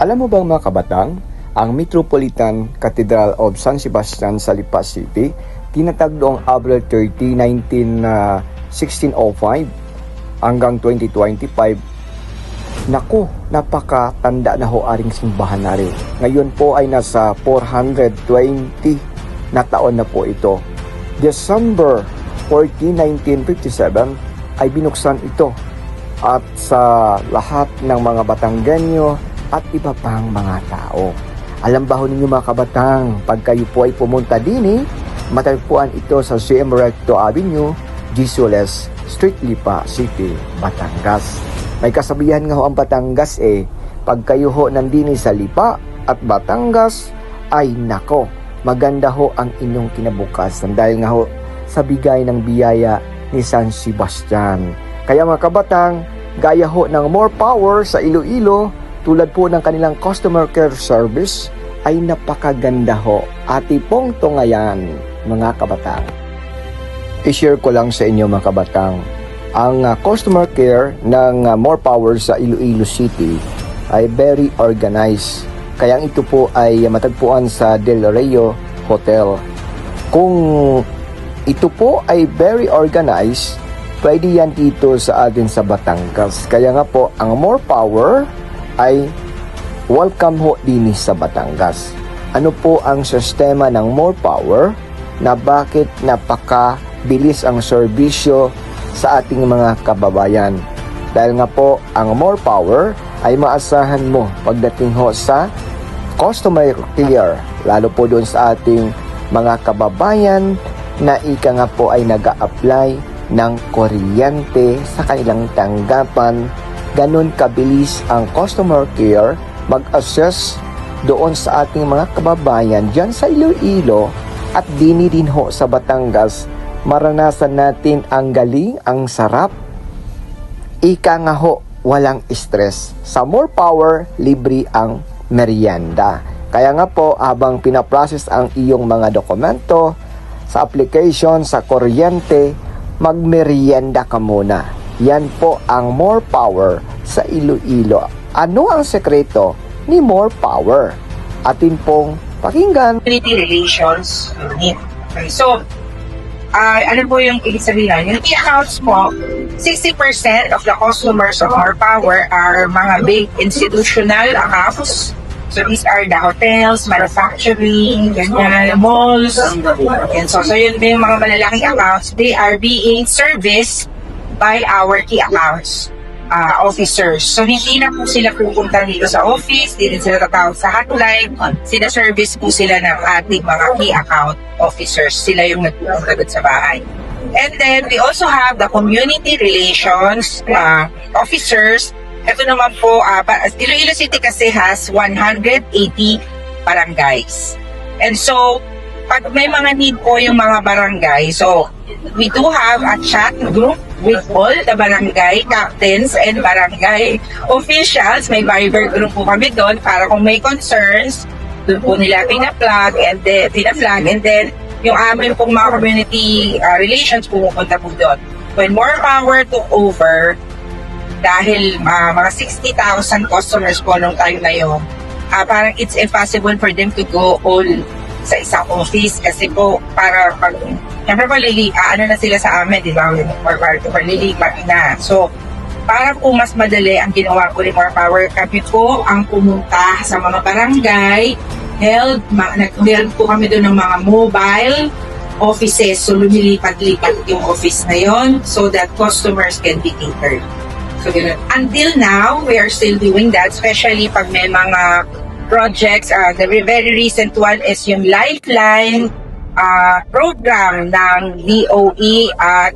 Alam mo bang mga kabatang, ang Metropolitan Cathedral of San Sebastian sa Lipa City, tinatag noong April 30, 1605 hanggang 2025. Naku, napakatanda na ho aring simbahan na rin. Ngayon po ay nasa 420 na taon na po ito. December 14, 1957 ay binuksan ito at sa lahat ng mga Batanggenyo at iba pang mga tao. Alam ba ho ninyo mga kabatang, pag kayo po ay pumunta din matagpuan ito sa CM Recto Avenue, Gisules Street, Lipa City, Batangas. May kasabihan nga ho ang Batangas pag kayo ho nandini sa Lipa at Batangas, ay nako, maganda ho ang inyong kinabukasan dahil nga ho sa bigay ng biyaya ni San Sebastian. Kaya mga kabatang, gaya ho ng More Power sa Iloilo, tulad po ng kanilang customer care service, ay napakaganda ho. Ati pong tungayan, mga kabatang. I-share ko lang sa inyo mga kabatang, ang customer care ng More Power sa Iloilo City ay very organized. Kaya ito po ay matagpuan sa Del Rio Hotel. Kung ito po ay very organized, pwede yan dito sa atin sa Batangas. Kaya nga po, ang More Power ay welcome ho din sa Batangas. Ano po ang sistema ng More Power na bakit napakabilis ang serbisyo sa ating mga kababayan? Dahil nga po, ang More Power ay maasahan mo pagdating ho sa customer care, lalo po doon sa ating mga kababayan na ika nga po ay nag-a-apply ng kuryente sa kanilang tanggapan. Ganun kabilis ang customer care mag-assess doon sa ating mga kababayan dyan sa Iloilo at dini din ho sa Batangas. Maranasan natin ang galing, ang sarap. Ika nga ho, walang stress. Sa More Power, libre ang merienda. Kaya nga po, habang pinaprocess ang iyong mga dokumento sa application, sa kuryente, magmerienda ka muna. Yan po ang More Power sa Iloilo. Ano ang sekreto ni More Power? Atin pong pakinggan. Community Relations Unit. Okay, so, ano po yung ibig sabihin? Yung accounts po, 60% of the customers of More Power are mga big institutional accounts. So, these are the hotels, manufacturing, ganyan, malls. And so yun yung mga malalaking accounts. They are being serviced by our key accounts officers. So, hindi na po sila pupunta dito sa office, hindi sila tatawag sa hotline, sina-service po sila ng ating mga key account officers. Sila yung nagpupunta sa bahay. And then, we also have the community relations officers. Ito naman po, Iloilo City kasi has 180 barangays. And so, pag may mga need po yung mga barangay, so we do have a chat group with all the barangay captains and barangay officials. May Viber group po kami doon para kung may concerns, doon po nila pinaflag and then yung amin pong mga community relations pumupunta po doon. When More Power took over, dahil mga 60,000 customers po nung time na yun, parang it's impossible for them to go all sa isang office kasi po para pag siyempre po ano na sila sa amin, di ba? Lilipat na. So, para po mas madali ang ginawa ko ni More Power, kami po ang pumunta sa mga barangay, nag-build po kami doon ng mga mobile offices. So, lumilipat-lipat yung office na yon so that customers can be catered. So, ganun. Until now, we are still doing that, especially pag may mga projects. The very recent one is yung Lifeline program ng DOE at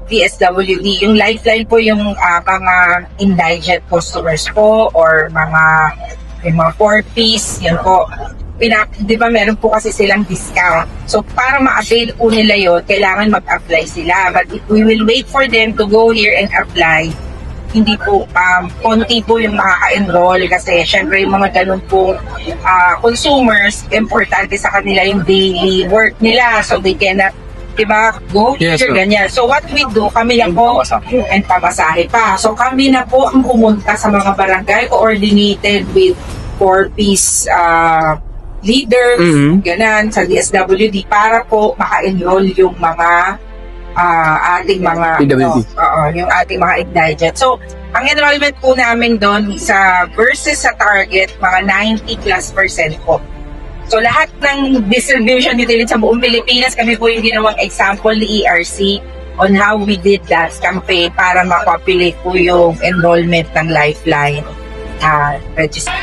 DSWD. Yung Lifeline po yung mga indigent customers po or yung mga 4-piece, yun po. Di ba meron po kasi silang discount. So para ma-avail po nila yun, kailangan mag-apply sila. But if we will wait for them to go here and apply, hindi po, konti po yung makaka-enroll kasi syempre yung mga ganun po consumers, importante sa kanila yung daily work nila, so they cannot diba, go Yes, here, sir. ganyan. So what we do, kami lang po, and pamasahe pa. So kami na po ang pumunta sa mga barangay, coordinated with 4-piece leaders, Mhm. ganan, sa DSWD, para po maka-enroll yung mga ating mga PWD. yung ating mga indigent. So, ang enrollment po namin doon versus sa target, mga 90+% po. So, lahat ng distribution utility sa buong Pilipinas, kami po yung ginawang example ni ERC on how we did that campaign para mapopulate po yung enrollment ng Lifeline register.